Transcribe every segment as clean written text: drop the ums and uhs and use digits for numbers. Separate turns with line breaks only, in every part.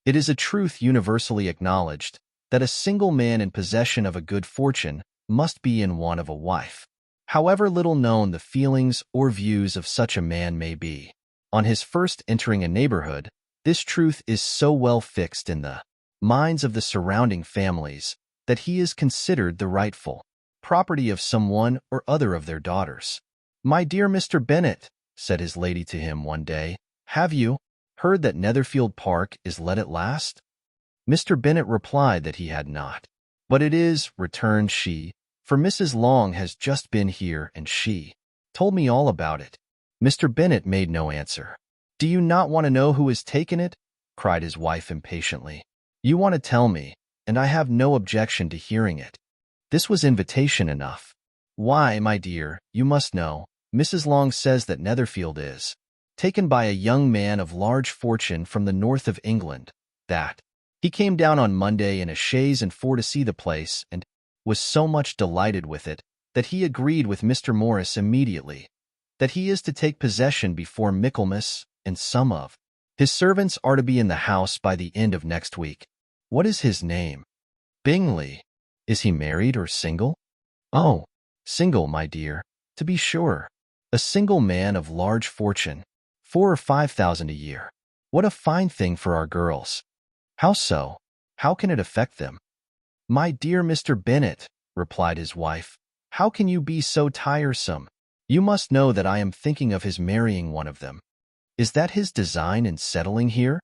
It is a truth universally acknowledged that a single man in possession of a good fortune must be in want of a wife. However little known the feelings or views of such a man may be, on his first entering a neighborhood, this truth is so well fixed in the minds of the surrounding families that he is considered the rightful property of some one or other of their daughters. "My dear Mr. Bennet," said his lady to him one day, "have you heard that Netherfield Park is let at last?" Mr. Bennet replied that he had not. "But it is," returned she, "for Mrs. Long has just been here, and she told me all about it." Mr. Bennet made no answer. "Do you not want to know who has taken it?" cried his wife impatiently. "You want to tell me, and I have no objection to hearing it." This was invitation enough. "Why, my dear, you must know. Mrs. Long says that Netherfield is taken by a young man of large fortune from the north of England, that he came down on Monday in a chaise and four to see the place, and was so much delighted with it that he agreed with Mr. Morris immediately that he is to take possession before Michaelmas, and some of his servants are to be in the house by the end of next week. What is his name?" "Bingley. Is he married or single?" "Oh, single, my dear, to be sure. A single man of large fortune, 4,000 or 5,000 a year. What a fine thing for our girls." "How so? How can it affect them?" "My dear Mr. Bennet," replied his wife, "how can you be so tiresome? You must know that I am thinking of his marrying one of them." "Is that his design in settling here?"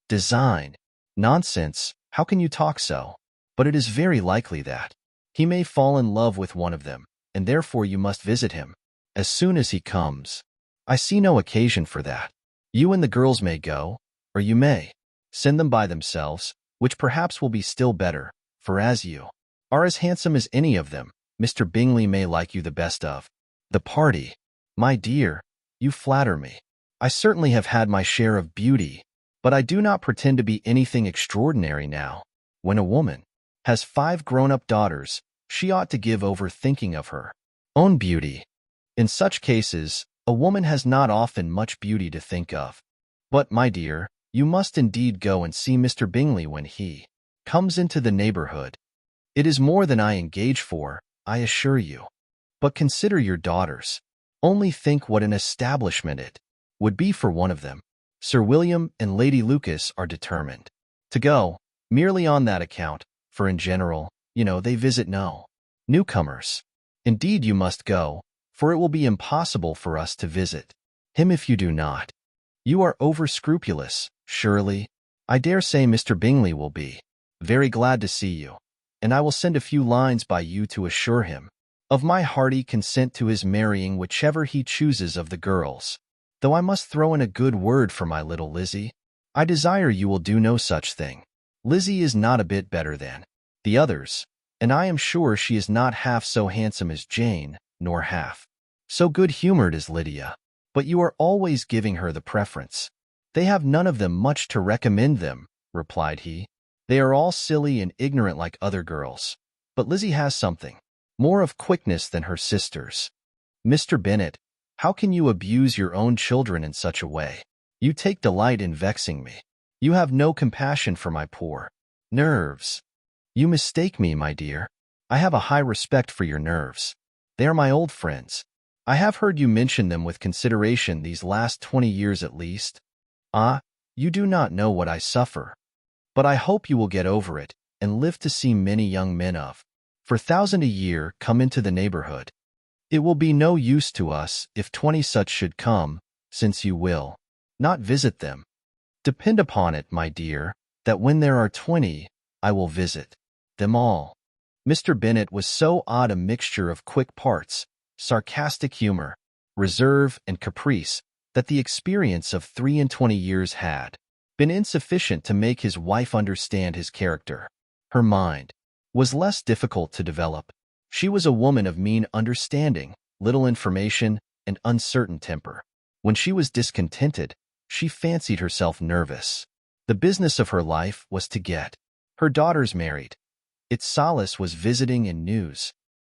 "Design? Nonsense! How can you talk so? But it is very likely that he may fall in love with one of them, and therefore you must visit him as soon as he comes. I see no occasion for that. You and the girls may go, or you may send them by themselves, which perhaps will be still better, for as you are as handsome as any of them, Mr. Bingley may like you the best of the party." "My dear, you flatter me. I certainly have had my share of beauty, but I do not pretend to be anything extraordinary now. When a woman has 5 grown-up daughters, she ought to give over thinking of her own beauty. In such cases, a woman has not often much beauty to think of. But, my dear, you must indeed go and see Mr. Bingley when he comes into the neighborhood. It is more than I engage for, I assure you. But consider your daughters. Only think what an establishment it would be for one of them. Sir William and Lady Lucas are determined to go, merely on that account, for in general, you know, they visit no newcomers. Indeed, you must go, for it will be impossible for us to visit him if you do not. You are over-scrupulous, surely. I dare say Mr. Bingley will be very glad to see you, and I will send a few lines by you to assure him of my hearty consent to his marrying whichever he chooses of the girls. Though I must throw in a good word for my little Lizzie. I desire you will do no such thing. Lizzie is not a bit better than the others, and I am sure she is not half so handsome as Jane, nor half so good-humored as Lydia. But you are always giving her the preference." "They have none of them much to recommend them," replied he. "They are all silly and ignorant like other girls. But Lizzie has something more of quickness than her sisters." "Mr. Bennet, how can you abuse your own children in such a way? You take delight in vexing me. You have no compassion for my poor nerves." "You mistake me, my dear. I have a high respect for your nerves. They are my old friends. I have heard you mention them with consideration these last 20 years at least. Ah, you do not know what I suffer. But I hope you will get over it, and live to see many young men of 4,000 a year come into the neighborhood. It will be no use to us if 20 such should come, since you will not visit them. Depend upon it, my dear, that when there are 20, I will visit them all." Mr. Bennet was so odd a mixture of quick parts, sarcastic humor, reserve, and caprice, that the experience of 23 years had been insufficient to make his wife understand his character. Her mind was less difficult to develop. She was a woman of mean understanding, little information, and uncertain temper. When she was discontented, she fancied herself nervous. The business of her life was to get her daughters married. Its solace was visiting and news.